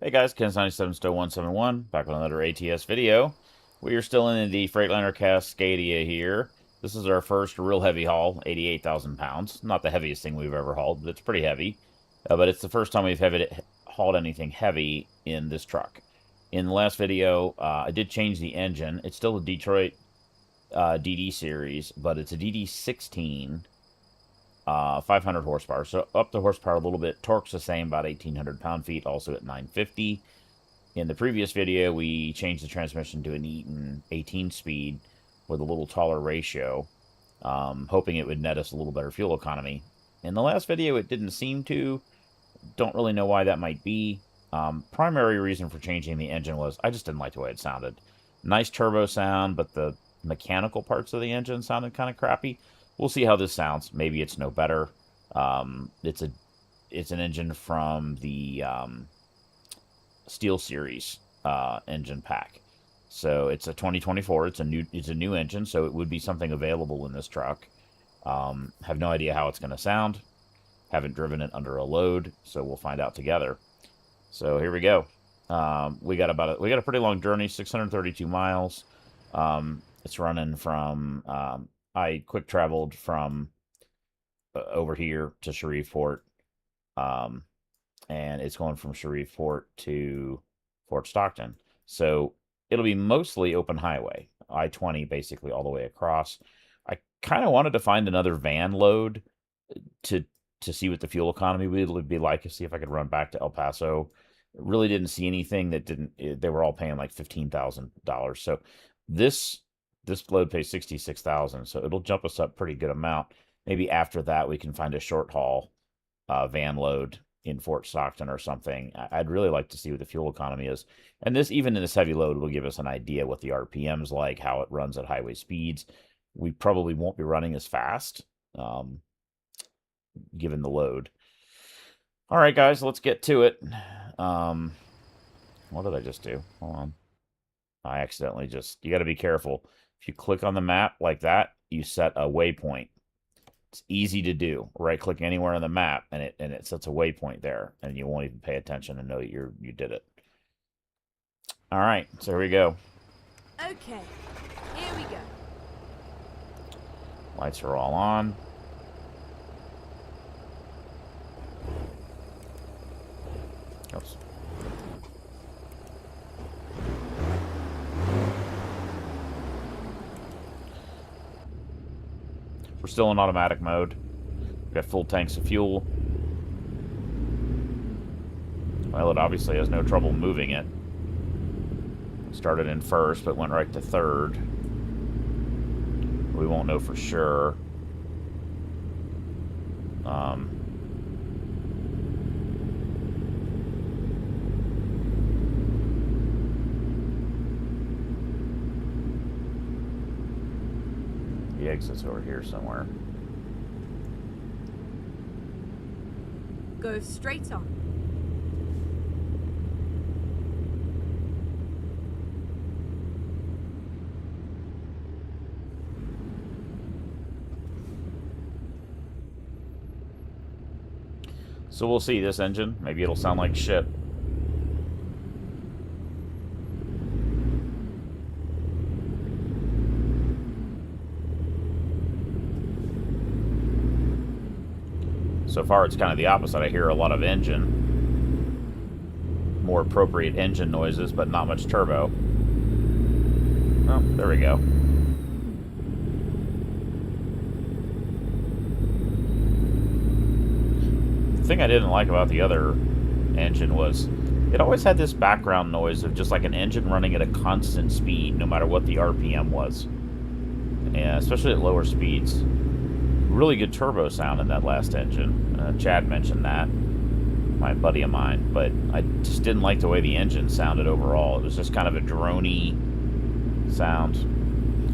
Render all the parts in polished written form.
Hey guys, Ken97 Stow 171 back with another ATS video. We are still in the Freightliner Cascadia here. This is our first real heavy haul, 88,000 pounds. Not the heaviest thing we've ever hauled, but it's pretty heavy. But it's the first time we've hauled anything heavy in this truck. In the last video, I did change the engine. It's still a Detroit DD series, but it's a DD16. 500 horsepower, so up the horsepower a little bit. Torque's the same, about 1,800 pound-feet, also at 950. In the previous video, we changed the transmission to an Eaton 18-speed with a little taller ratio, hoping it would net us a little better fuel economy. In the last video, it didn't seem to. Don't really know why that might be. Primary reason for changing the engine was I just didn't like the way it sounded. Nice turbo sound, but the mechanical parts of the engine sounded kind of crappy. We'll see how this sounds. Maybe it's no better. It's an engine from the Steel Series engine pack. So it's a 2024. It's a new engine, so it would be something available in this truck. Have no idea how it's going to sound. Haven't driven it under a load, so we'll find out together. So here we go. We got a pretty long journey, 632 miles. It's running from I quick traveled from over here to Shreveport, and it's going from Shreveport to Fort Stockton. So it'll be mostly open highway, I-20 basically all the way across. I kind of wanted to find another van load to see what the fuel economy would be like, to see if I could run back to El Paso. Really didn't see anything that didn't. They were all paying like $15,000. So this load pays $66,000, so it'll jump us up pretty good amount. Maybe after that we can find a short haul van load in Fort Stockton or something. I'd really like to see what the fuel economy is. And this, even in this heavy load, will give us an idea what the RPM's like, how it runs at highway speeds. We probably won't be running as fast, given the load. All right, guys, let's get to it. What did I just do? Hold on. I accidentally you got to be careful. If you click on the map like that, you set a waypoint. It's easy to do. Right-click anywhere on the map, and it sets a waypoint there, and you won't even pay attention and know that you did it. All right, so here we go. Okay, here we go. Lights are all on. Oops. We're still in automatic mode. We've got full tanks of fuel. Well, it obviously has no trouble moving it. Started in first, but went right to third. We won't know for sure. The exit's over here somewhere. Go straight on. So we'll see this engine. Maybe it'll sound like shit. So far, it's kind of the opposite. I hear a lot of more appropriate engine noises, but not much turbo. Oh, there we go. The thing I didn't like about the other engine was it always had this background noise of just like an engine running at a constant speed, no matter what the RPM was. And especially at lower speeds. Really good turbo sound in that last engine. Chad mentioned that, my buddy of mine, but I just didn't like the way the engine sounded overall. It was just kind of a droney sound.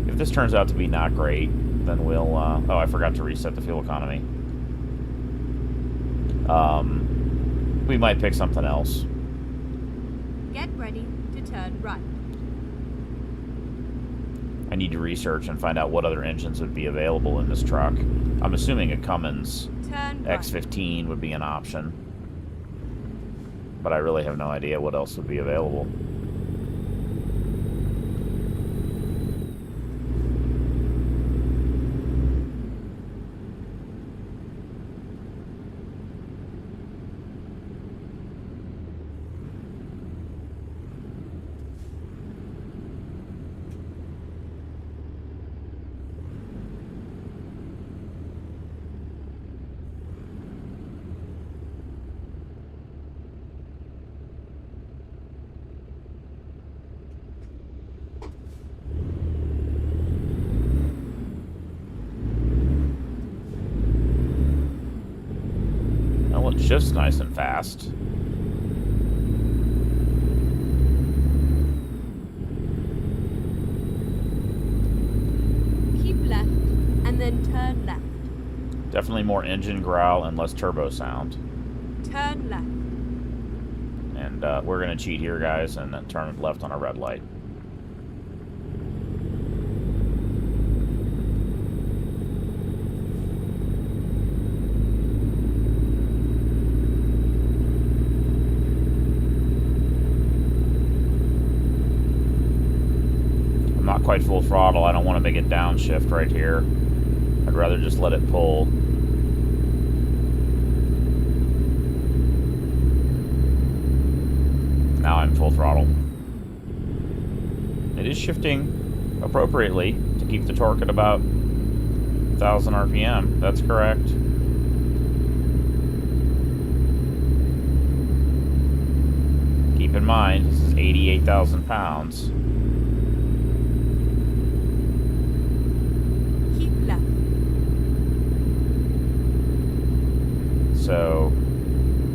If this turns out to be not great, then we'll... oh, I forgot to reset the fuel economy. We might pick something else. Get ready to turn right. I need to research and find out what other engines would be available in this truck. I'm assuming a Cummins Turn right. X15 would be an option. but I really have no idea what else would be available. Well, it shifts nice and fast. Keep left, and then turn left. Definitely more engine growl and less turbo sound. Turn left. And we're going to cheat here, guys, and then turn left on a red light. I'm not quite full throttle. I don't want to make it downshift right here. I'd rather just let it pull. Now I'm full throttle. It is shifting appropriately to keep the torque at about 1,000 RPM. That's correct. Keep in mind, this is 88,000 pounds. Keep left. So,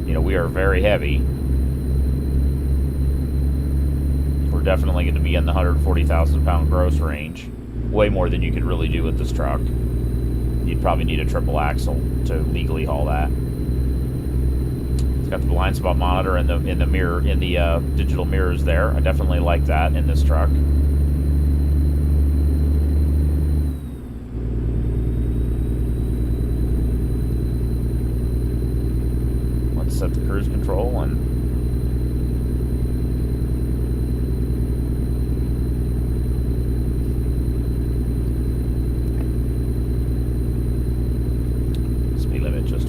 you know, we are very heavy. We're definitely going to be in the 140,000 pound gross range. Way more than you could really do with this truck. You'd probably need a triple axle to legally haul that. It's got the blind spot monitor in the mirror, in the digital mirrors there. I definitely like that in this truck. Let's set the cruise control and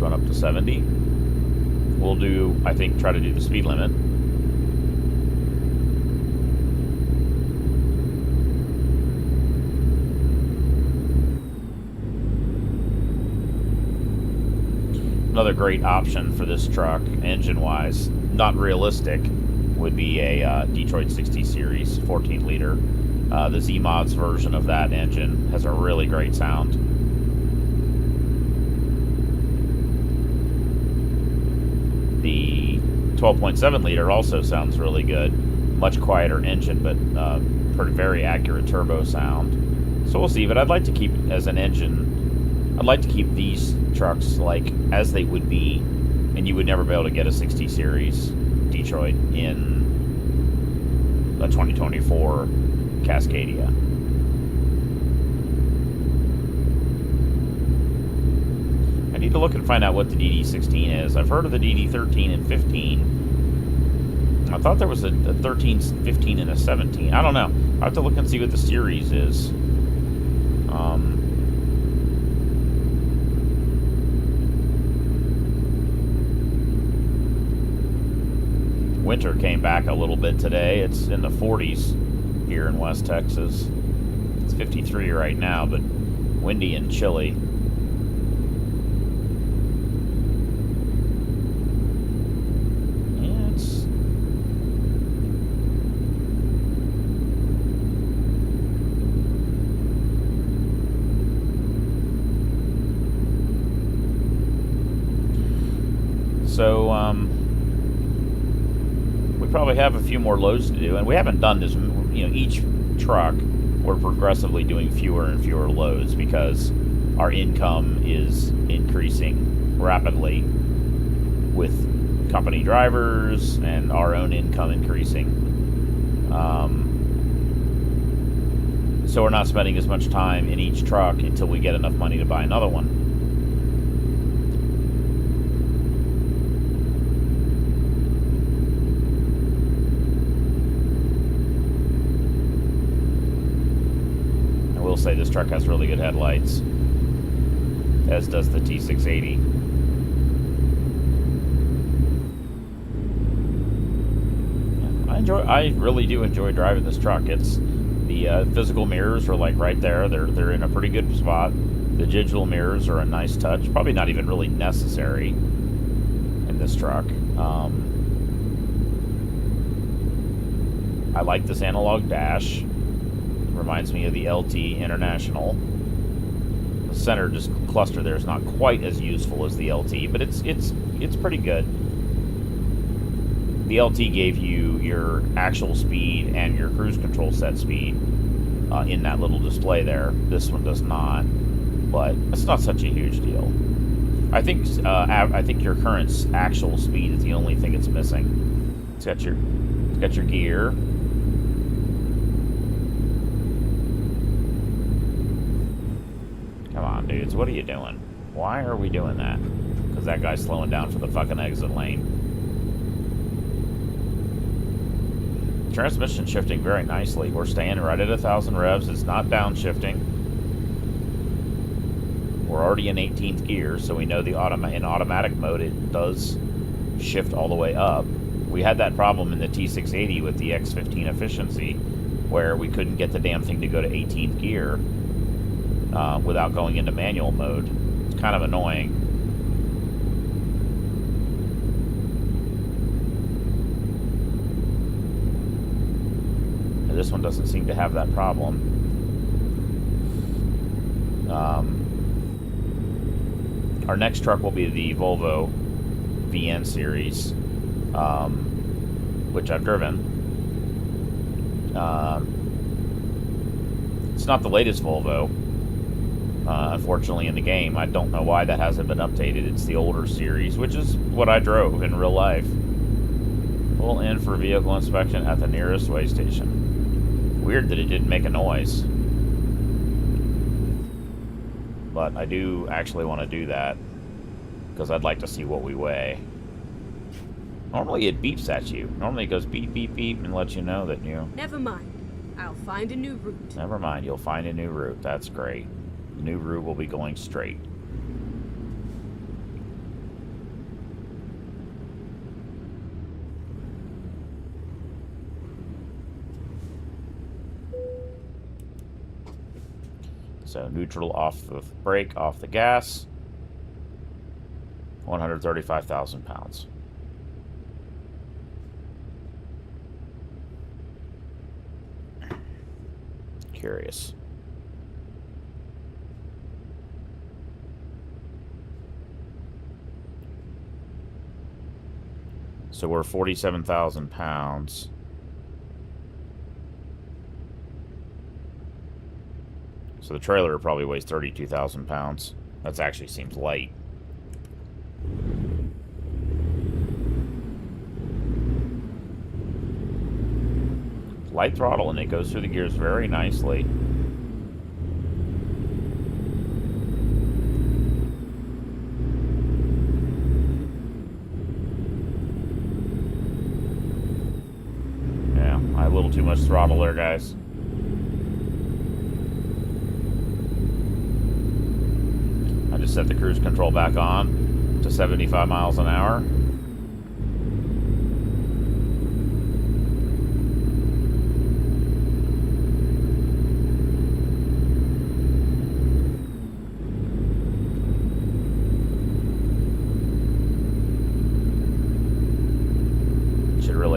run up to 70. We'll do, I think, try to do the speed limit. Another great option for this truck, engine-wise, not realistic, would be a Detroit 60 Series 14-liter. The Z-Mods version of that engine has a really great sound. The 12.7 liter also sounds really good. Much quieter engine, but very accurate turbo sound. So we'll see, but I'd like to keep, as an engine, I'd like to keep these trucks like as they would be, and you would never be able to get a 60 Series Detroit in a 2024 Cascadia. I need to look and find out what the DD16 is. I've heard of the DD13 and 15. I thought there was a 13, 15, and a 17. I don't know. I have to look and see what the series is. Winter came back a little bit today. It's in the 40s here in West Texas. It's 53 right now, but windy and chilly. So, we probably have a few more loads to do, and we haven't done this, you know, each truck, we're progressively doing fewer and fewer loads because our income is increasing rapidly with company drivers and our own income increasing. So we're not spending as much time in each truck until we get enough money to buy another one. say this truck has really good headlights, as does the T680. I really do enjoy driving this truck. It's the physical mirrors are like right there. They're in a pretty good spot. The digital mirrors are a nice touch. Probably not even really necessary in this truck. I like this analog dash. Reminds me of the LT International. The center just cluster there is not quite as useful as the LT, but it's pretty good. The LT gave you your actual speed and your cruise control set speed in that little display there. This one does not, but it's not such a huge deal. I think your current actual speed is the only thing it's missing. It's got your gear. Come on, dudes, what are you doing? Why are we doing that? Because that guy's slowing down for the fucking exit lane. Transmission shifting very nicely. We're staying right at 1,000 revs. It's not downshifting. We're already in 18th gear, so we know in automatic mode it does shift all the way up. We had that problem in the T680 with the X15 efficiency, where we couldn't get the damn thing to go to 18th gear without going into manual mode. It's kind of annoying. This one doesn't seem to have that problem. Our next truck will be the Volvo VN series, which I've driven. It's not the latest Volvo, unfortunately, in the game. I don't know why that hasn't been updated. It's the older series, which is what I drove in real life. Pull in for vehicle inspection at the nearest way station. Weird that it didn't make a noise. But I do actually want to do that, because I'd like to see what we weigh. Normally it beeps at you. Normally it goes beep, beep, beep, and lets you know that you... Never mind. I'll find a new route. Never mind, you'll find a new route. That's great. The new route will be going straight. So neutral off the brake, off the gas. 135,000 pounds. Curious. So we're 47,000 pounds. So the trailer probably weighs 32,000 pounds. That actually seems light. Light throttle, and it goes through the gears very nicely. Yeah, I have a little too much throttle there, guys. I just set the cruise control back on to 75 miles an hour.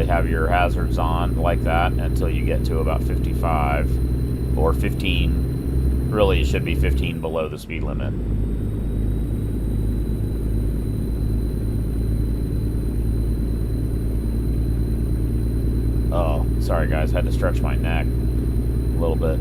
Have your hazards on like that until you get to about 55 or 15. Really, it should be 15 below the speed limit. Oh, sorry guys, had to stretch my neck a little bit.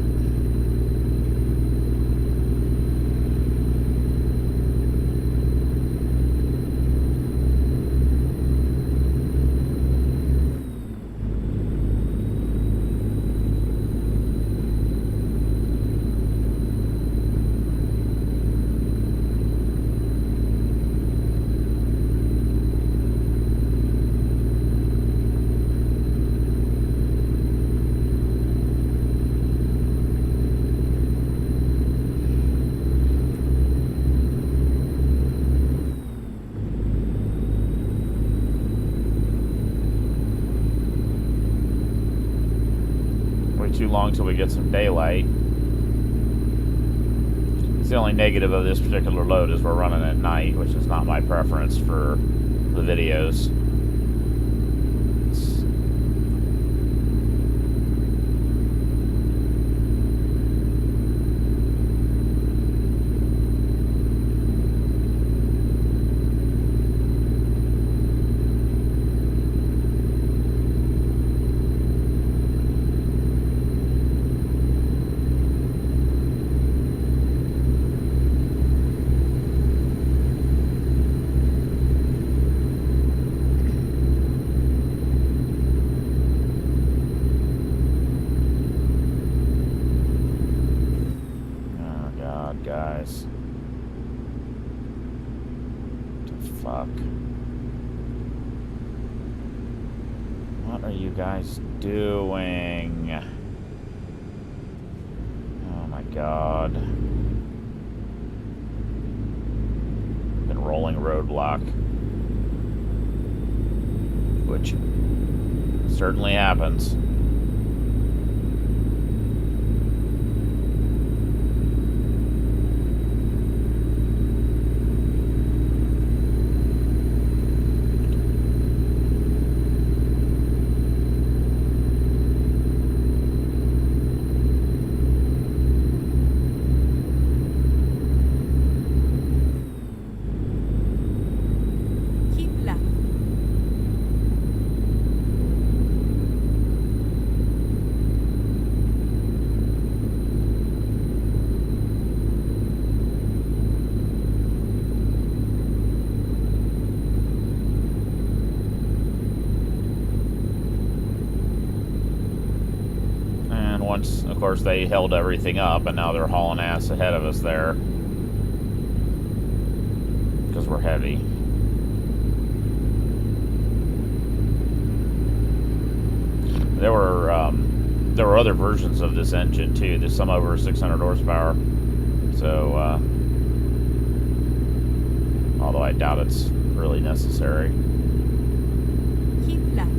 take too long till we get some daylight. It's the only negative of this particular load is we're running at night, which is not my preference for the videos. Guys. What the fuck? What are you guys doing? Oh my god. Been rolling roadblock. Which certainly happens. Once, of course, they held everything up, and now they're hauling ass ahead of us there. Because we're heavy. There were other versions of this engine, too. There's some over 600 horsepower. So, although I doubt it's really necessary. Keep left.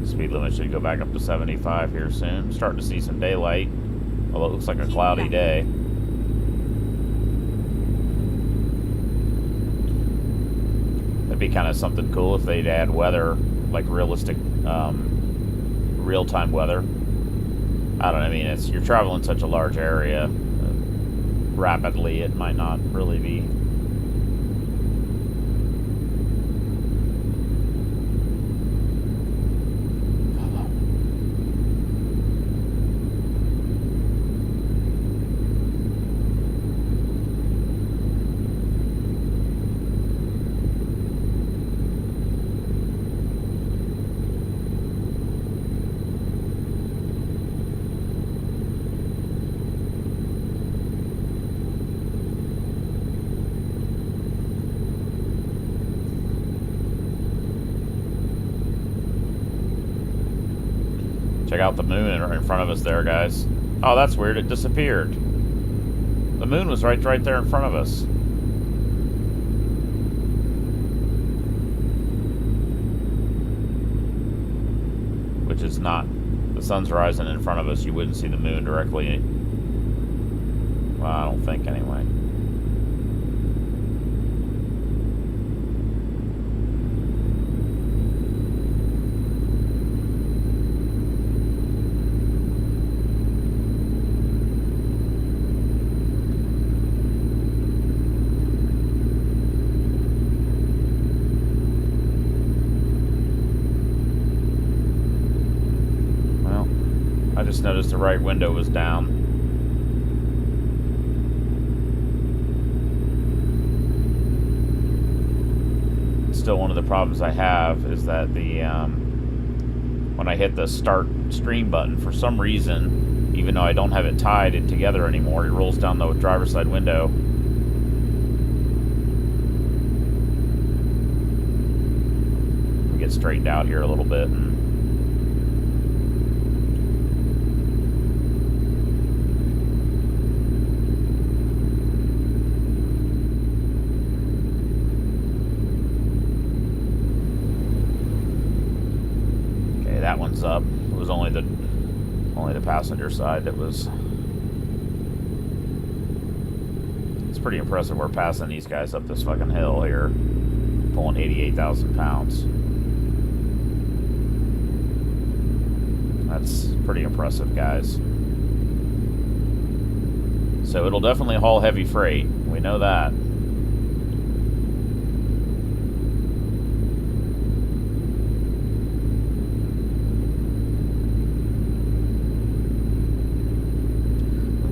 Speed limit should go back up to 75 here soon. Starting to see some daylight, although it looks like a cloudy day. That'd be kind of something cool if they'd add weather, like realistic, real-time weather. I don't know, I mean, you're traveling such a large area. Rapidly, it might not really be. Check out the moon right in front of us there, guys. Oh, that's weird. It disappeared. The moon was right there in front of us. Which is not... The sun's rising in front of us. You wouldn't see the moon directly. Well, I don't think, anyway. just noticed the right window was down. Still, one of the problems I have is that the when I hit the start stream button, for some reason, even though I don't have it tied together anymore, it rolls down the driver's side window. Let me get straightened out here a little bit. That one's up. It was only the passenger side that was. It's pretty impressive. We're passing these guys up this fucking hill here, pulling 88,000 pounds. That's pretty impressive, guys. So it'll definitely haul heavy freight. We know that.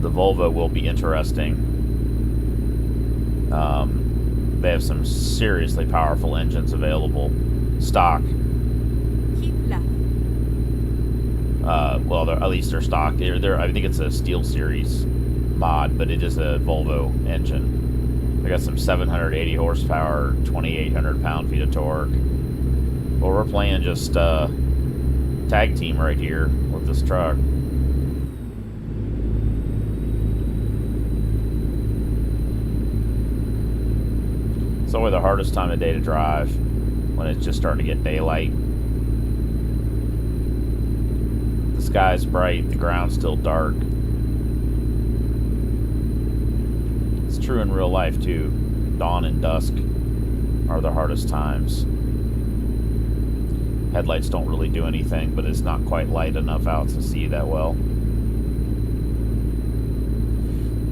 The Volvo will be interesting. They have some seriously powerful engines available. Stock. Keep left. Well, at least they're stock. I think it's a Steel Series mod, but it is a Volvo engine. They got some 780 horsepower, 2,800 pound-feet of torque. Well, we're playing just tag team right here with this truck. It's always the hardest time of day to drive, when it's just starting to get daylight. The sky's bright, the ground's still dark. It's true in real life too. Dawn and dusk are the hardest times. Headlights don't really do anything, but it's not quite light enough out to see that well.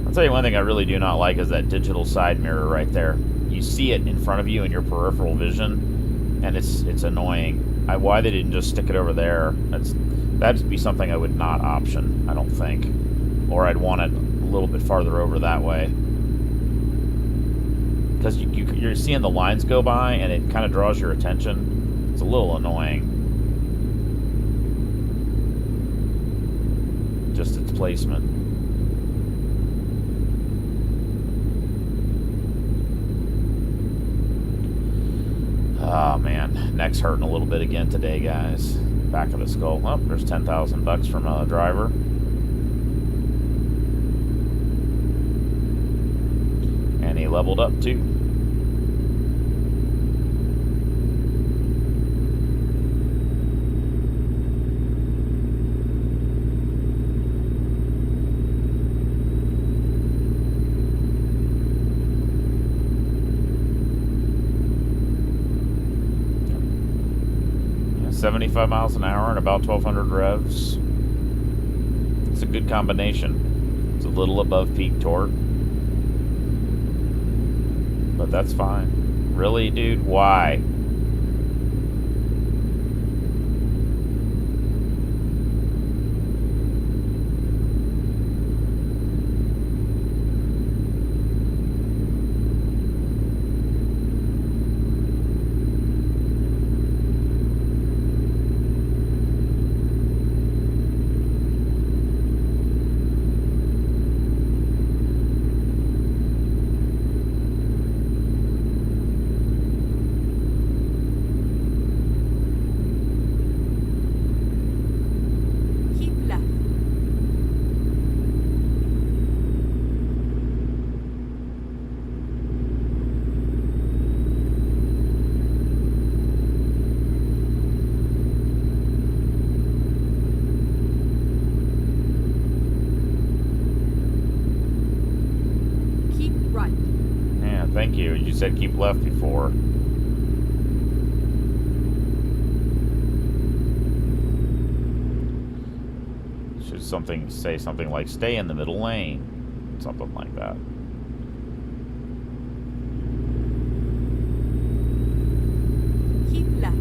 I'll tell you one thing I really do not like is that digital side mirror right there. You see it in front of you in your peripheral vision, and it's annoying. Why they didn't just stick it over there? That'd be something I would not option, I don't think. Or I'd want it a little bit farther over that way. Because you're seeing the lines go by, and it kind of draws your attention. It's a little annoying. Just its placement. Oh man, neck's hurting a little bit again today, guys. Back of the skull. Oh, there's 10,000 bucks from a driver. And he leveled up too. Yeah, 75 miles an hour and about 1,200 revs. It's a good combination. It's a little above peak torque. But that's fine. Really, dude? Why? Thank you. You said keep left before. Should say something like stay in the middle lane. Something like that. Keep left.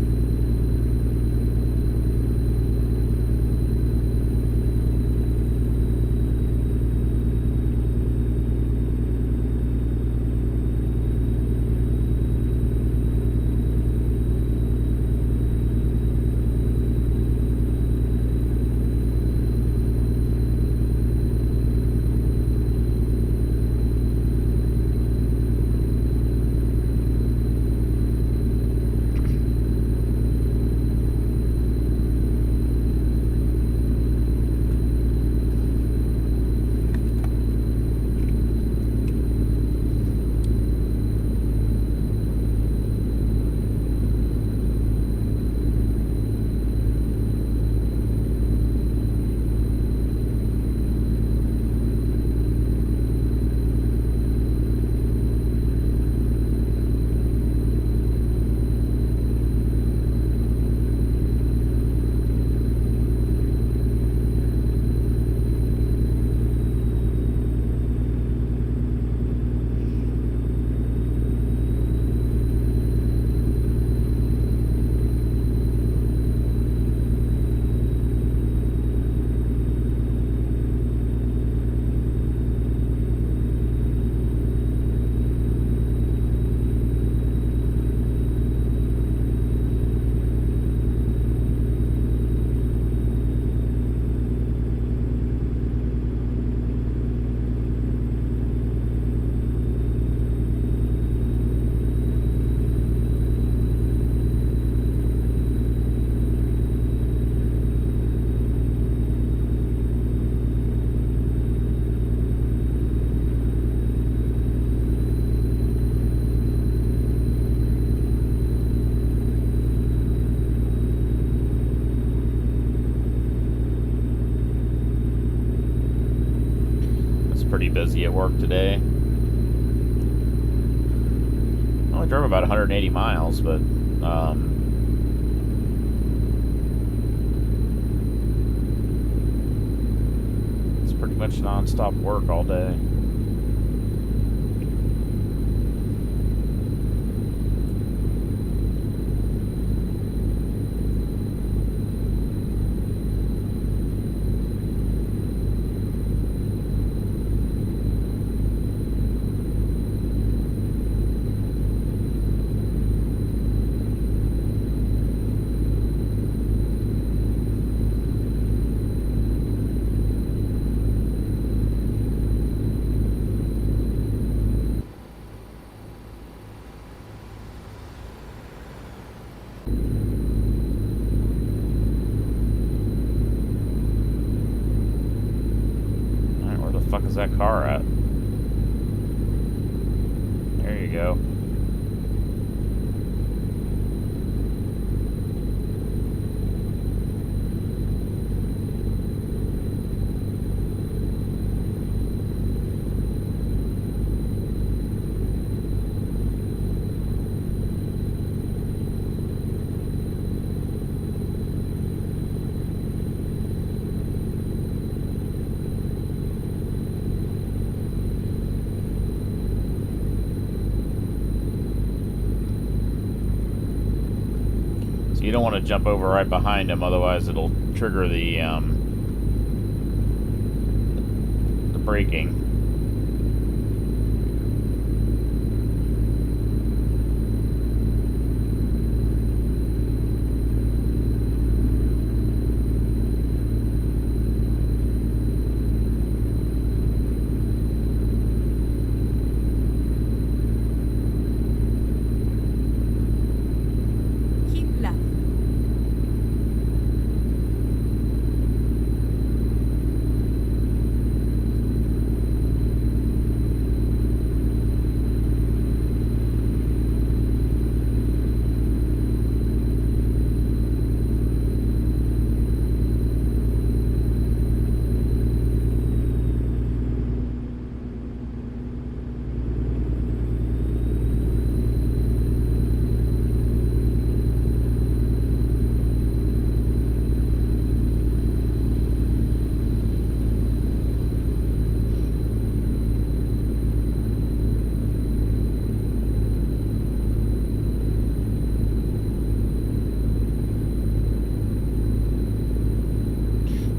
pretty busy at work today. I only drove about 180 miles, but it's pretty much non-stop work all day. Fuck is that car at? There you go. You don't want to jump over right behind him, otherwise it'll trigger the braking.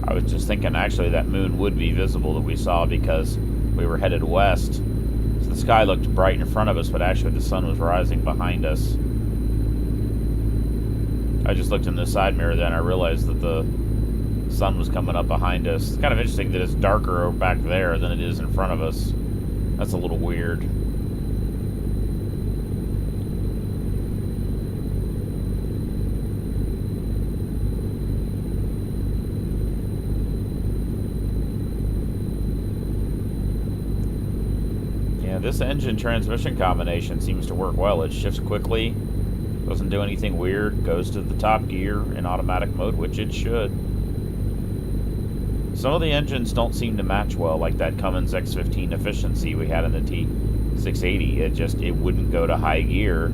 I was just thinking, actually, that moon would be visible that we saw because we were headed west. So the sky looked bright in front of us, but actually the sun was rising behind us. I just looked in the side mirror then, I realized that the sun was coming up behind us. It's kind of interesting that it's darker back there than it is in front of us. That's a little weird. This engine transmission combination seems to work well. It shifts quickly, doesn't do anything weird, goes to the top gear in automatic mode, which it should. Some of the engines don't seem to match well, like that Cummins X15 efficiency we had in the T680. It wouldn't go to high gear.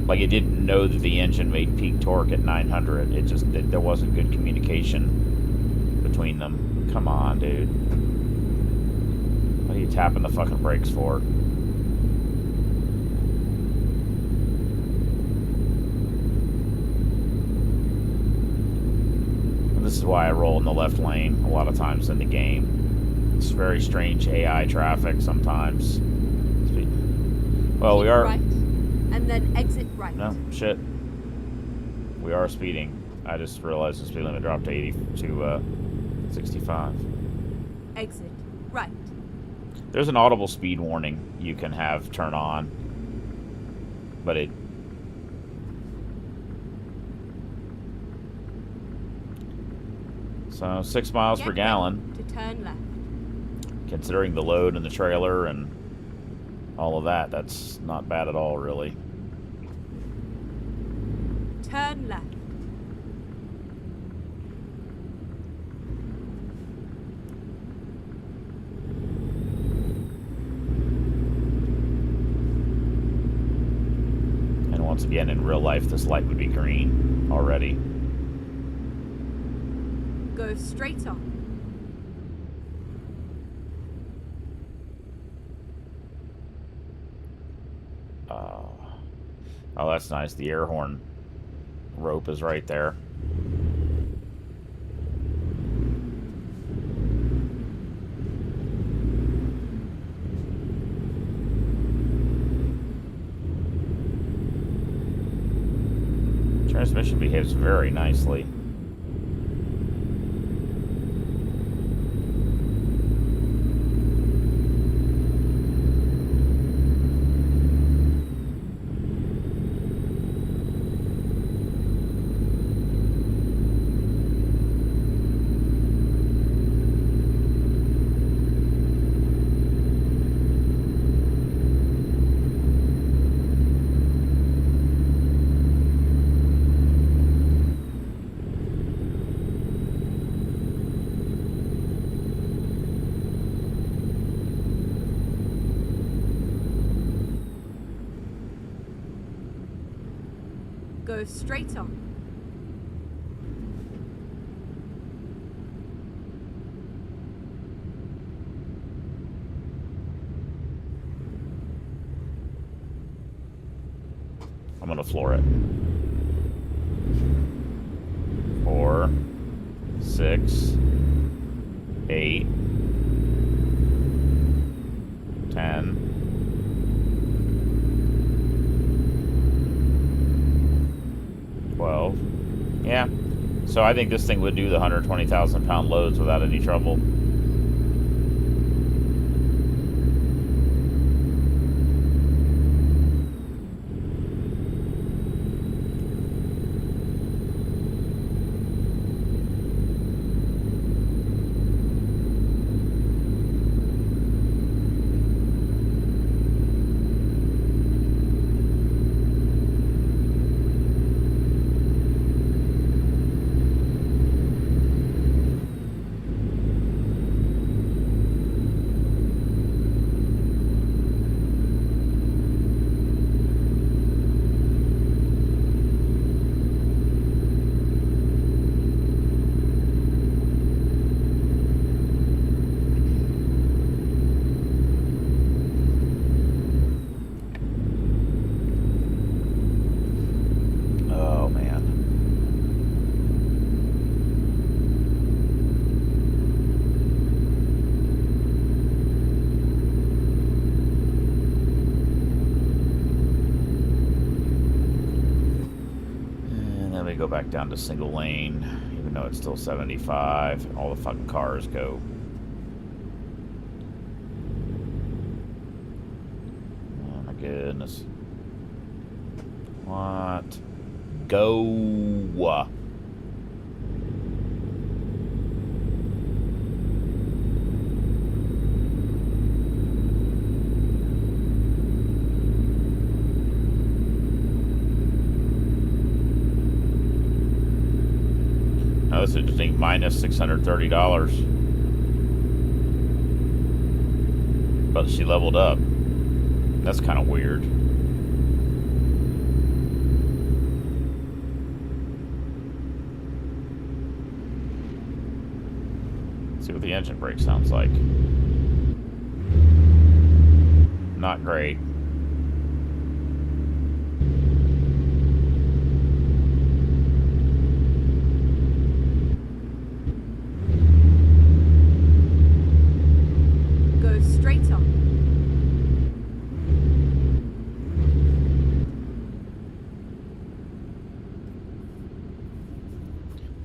Like, it didn't know that the engine made peak torque at 900. There wasn't good communication between them. Come on, dude. What are you tapping the fucking brakes for? And this is why I roll in the left lane a lot of times in the game. It's very strange AI traffic sometimes. Well, we are... Right, and then exit right. No, shit. We are speeding. I just realized the speed limit dropped to 65. Exit right. There's an audible speed warning you can have turn on, but it... So, 6 miles per gallon. To turn left. Considering the load and the trailer and all of that, that's not bad at all, really. Turn left. Again, in real life, this light would be green already. Go straight on. Oh, that's nice. The air horn rope is right there. Transmission behaves very nicely. Go straight on. I'm gonna floor it. 4, 6, 8, 10. 12. Yeah. So I think this thing would do the 120,000 pound loads without any trouble. Go back down to single lane, even though it's still 75. All the fucking cars go. Oh my goodness. What? Go. This is just minus $630. But she leveled up. That's kind of weird. Let's see what the engine brake sounds like. Not great.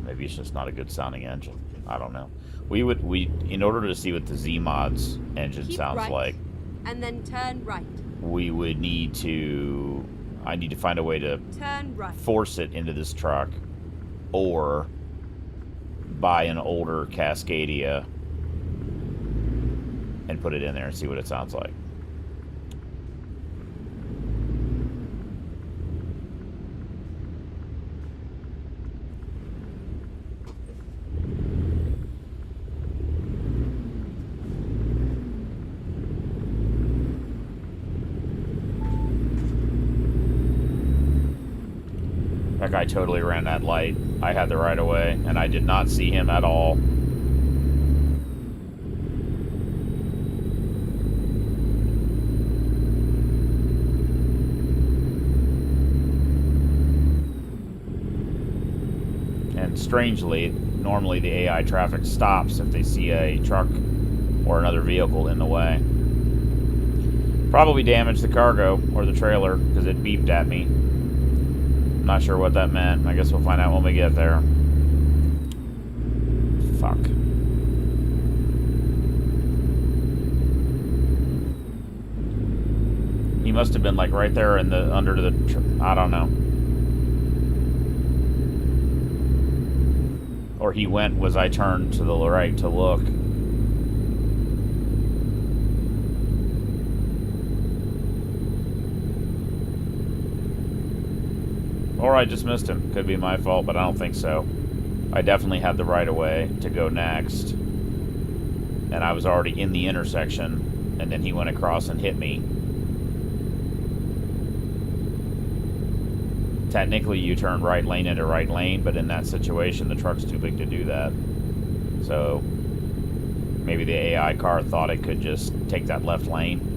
Maybe it's just not a good sounding engine. I don't know. We in order to see what the Z Mods engine sounds right, like, and then turn right. We would need to. I need to find a way to turn right, force it into this truck, or buy an older Cascadia and put it in there and see what it sounds like. That guy totally ran that light. I had the right of way, and I did not see him at all. And strangely, normally the AI traffic stops if they see a truck or another vehicle in the way. Probably damaged the cargo or the trailer because it beeped at me. Not sure what that meant. I guess we'll find out when we get there. Fuck. He must have been like right there in the under the. I don't know. Or he went was I turned to the right to look. Or I just missed him. Could be my fault, but I don't think so. I definitely had the right of way to go next. And I was already in the intersection, and then he went across and hit me. Technically, you turn right lane into right lane, but in that situation, the truck's too big to do that. So, maybe the AI car thought it could just take that left lane.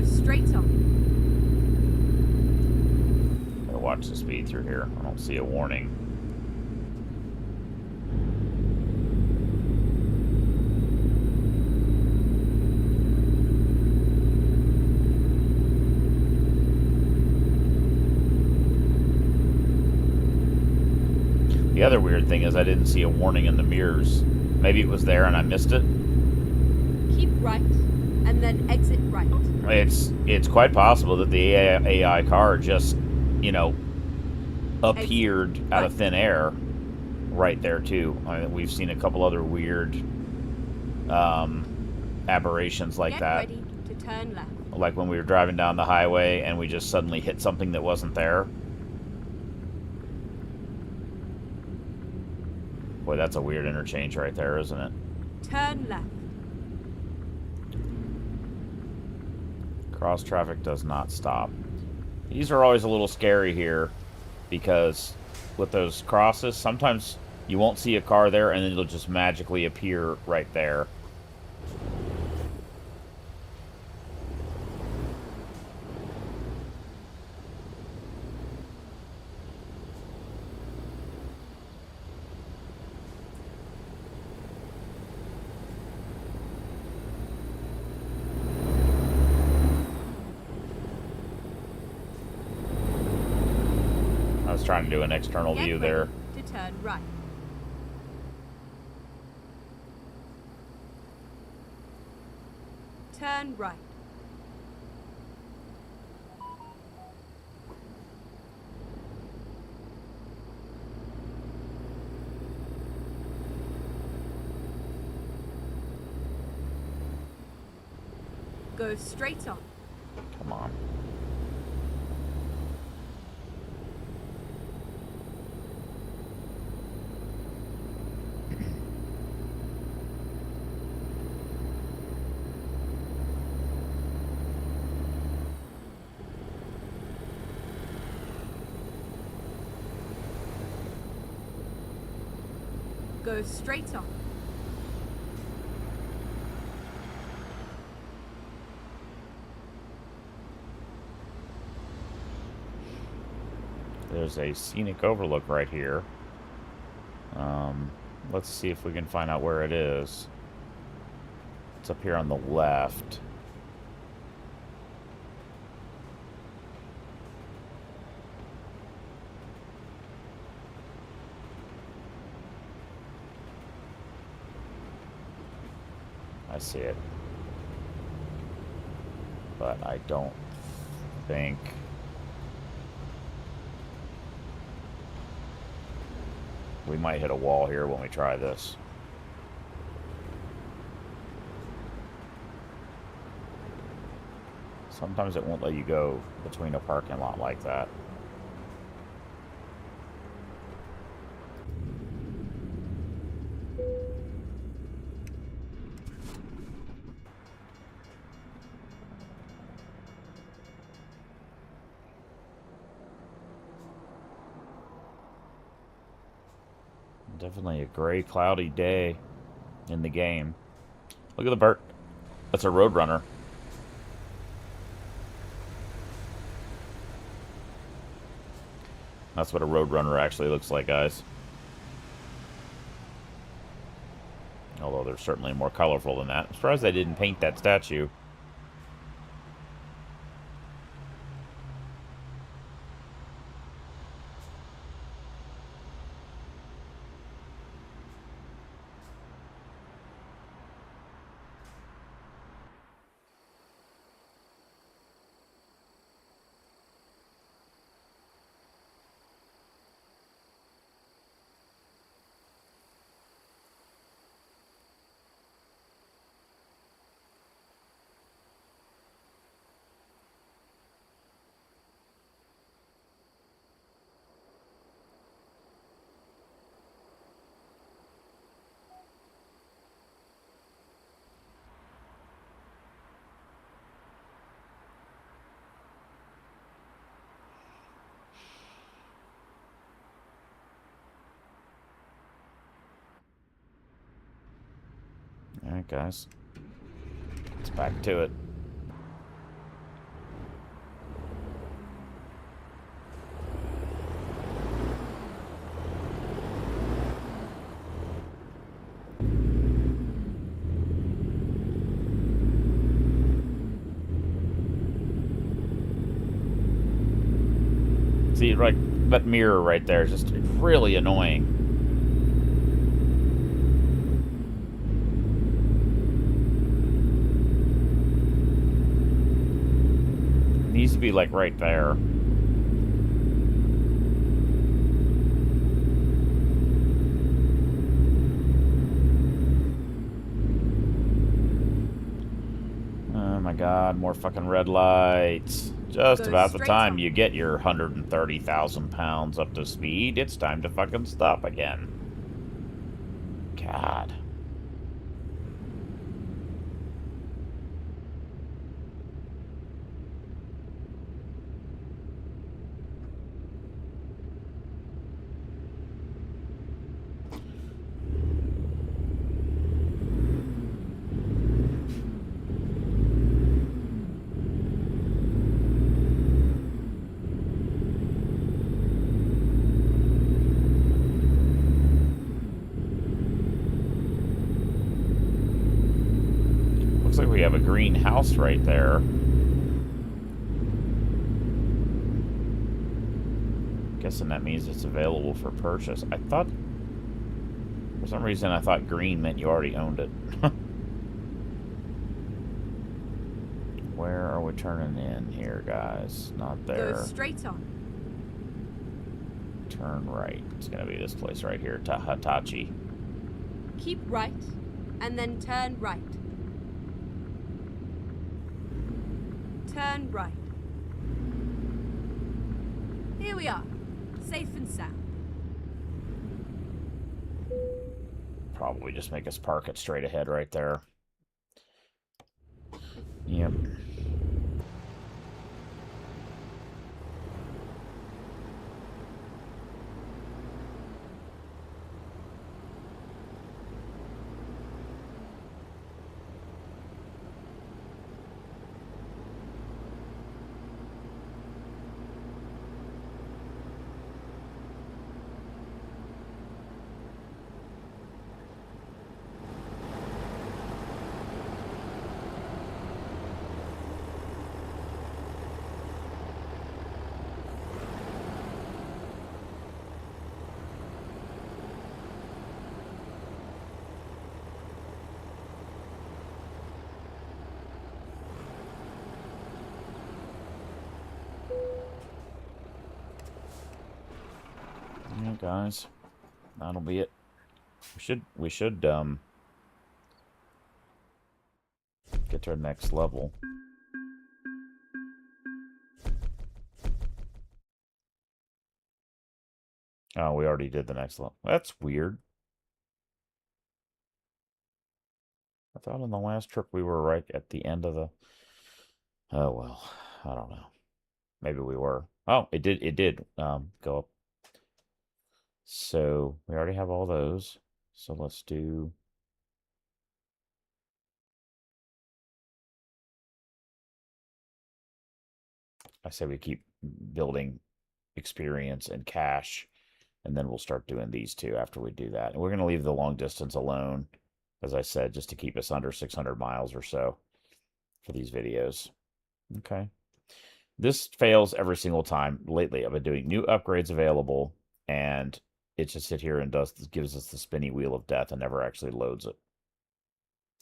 Straight on. Gotta watch the speed through here. I don't see a warning. The other weird thing is I didn't see a warning in the mirrors. Maybe it was there and I missed it. Keep right, and then exit right. It's quite possible that the AI car just, you know, appeared out of thin air right there too. I mean, we've seen a couple other weird aberrations like that. Get ready to turn left. Like when we were driving down the highway and we just suddenly hit something that wasn't there. Boy, that's a weird interchange right there, isn't it? Turn left. Cross traffic does not stop. These are always a little scary here because with those crosses, sometimes you won't see a car there and then it'll just magically appear right there. I was trying to do an external view there. To turn right. Turn right. Go straight on. Come on. Go straight on. There's a scenic overlook right here. Let's see if we can find out where it is. It's up here on the left. I see it. But I don't think... We might hit a wall here when we try this. Sometimes it won't let you go between a parking lot like that. Definitely a gray, cloudy day in the game. Look at the bird. That's a Roadrunner. That's what a Roadrunner actually looks like, guys. Although they're certainly more colorful than that. I'm surprised they didn't paint that statue. Alright, guys. Let's back to it. See, like, that mirror right there is just really annoying. It needs to be, like, right there. Oh my god, more fucking red lights. Just about the time you get your 130,000 pounds up to speed, it's time to fucking stop again. God. Looks like we have a green house right there. Guessing that means it's available for purchase. I thought... For some reason, I thought green meant you already owned it. Where are we turning in here, guys? Not there. Go straight on. Turn right. It's going to be this place right here, Hitachi. Keep right, and then turn right. Turn right. Here we are, safe and sound. Probably just make us park it straight ahead right there. Yep. Yeah, guys. That'll be it. We should get to our next level. Oh, we already did the next level. That's weird. I thought on the last trip we were right at the end of the... Oh, well, I don't know. Maybe we were. Oh, it did go up. So we already have all those. So let's do... I say we keep building experience and cash, and then we'll start doing these two after we do that. And we're going to leave the long distance alone, as I said, just to keep us under 600 miles or so for these videos. Okay. This fails every single time. Lately, I've been doing new upgrades available, and it just sit here and gives us the spinny wheel of death and never actually loads it.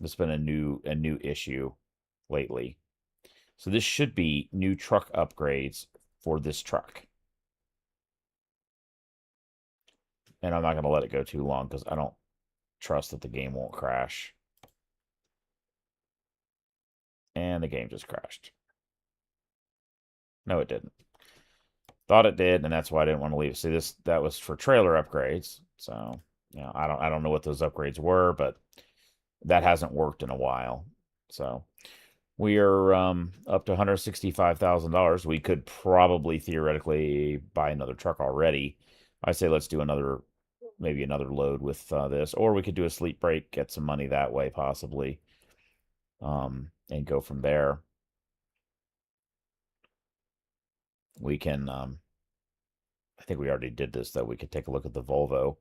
It's been a new issue lately. So this should be new truck upgrades for this truck. And I'm not going to let it go too long because I don't trust that the game won't crash. And the game just crashed. No, it didn't. Thought it did, and that's why I didn't want to leave. See, that was for trailer upgrades. So, I don't know what those upgrades were, but that hasn't worked in a while. So we are up to $165,000. We could probably theoretically buy another truck already. I say let's do maybe another load with this, or we could do a sleep break, get some money that way possibly, and go from there. We can, I think we already did this though. We could take a look at the Volvo.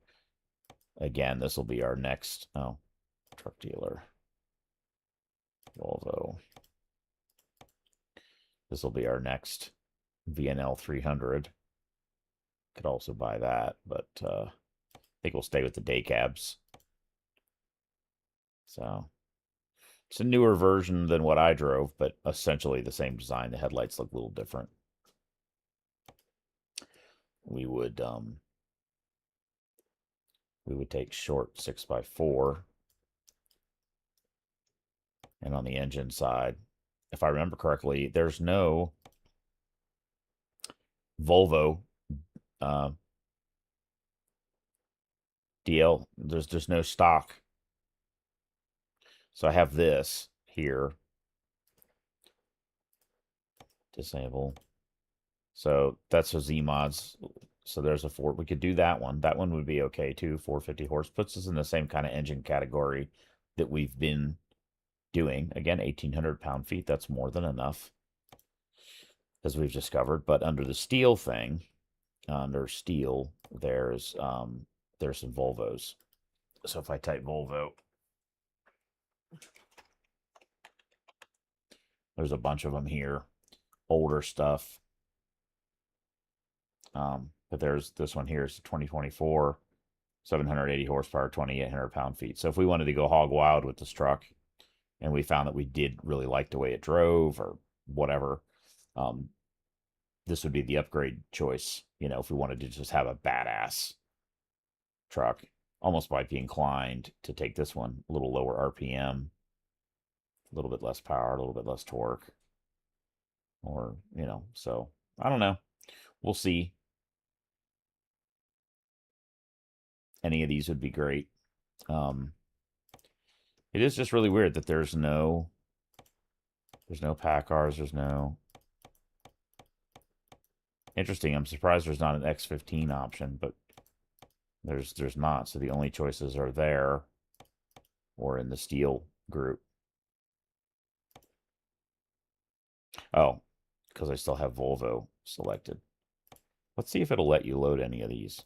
Again, this will be our next, truck dealer. Volvo. This will be our next VNL 300. Could also buy that, but I think we'll stay with the day cabs. So it's a newer version than what I drove, but essentially the same design. The headlights look a little different. We would take short 6x4, and on the engine side, if I remember correctly, there's no Volvo DL. There's no stock. So I have this here. Disable. So that's a Z mods. So there's a 4. We could do that one. That one would be okay too. 450 horse puts us in the same kind of engine category that we've been doing. Again, 1,800 pound-feet. That's more than enough, as we've discovered. But under the steel thing, under steel, there's some Volvos. So if I type Volvo, there's a bunch of them here. Older stuff. But there's this one here. It's a 2024, 780 horsepower, 2,800 pound-feet. So if we wanted to go hog wild with this truck, and we found that we did really like the way it drove or whatever, this would be the upgrade choice. If we wanted to just have a badass truck, almost might be inclined to take this one. A little lower RPM, a little bit less power, a little bit less torque. Or, so I don't know. We'll see. Any of these would be great. It is just really weird that there's no Packars, there's no... Interesting, I'm surprised there's not an X15 option, but there's not. So the only choices are there or in the steel group. Oh, because I still have Volvo selected. Let's see if it'll let you load any of these.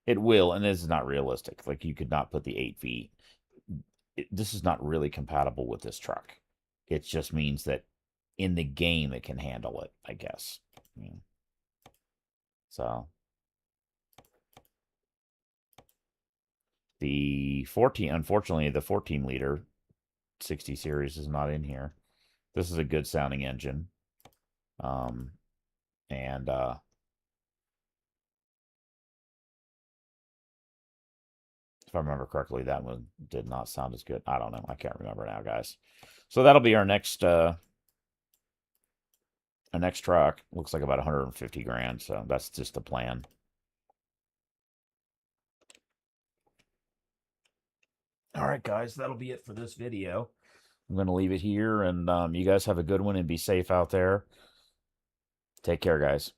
It will, and this is not realistic. Like, you could not put the 8V. This is not really compatible with this truck. It just means that in the game it can handle it, I guess. Yeah. So the 14, unfortunately, the 14 liter 60 series is not in here. This is a good sounding engine. And if I remember correctly, that one did not sound as good. I don't know. I can't remember now, guys. So that'll be our next truck. Looks like about 150 grand. So that's just the plan. All right, guys, that'll be it for this video. I'm going to leave it here, and you guys have a good one and be safe out there. Take care, guys.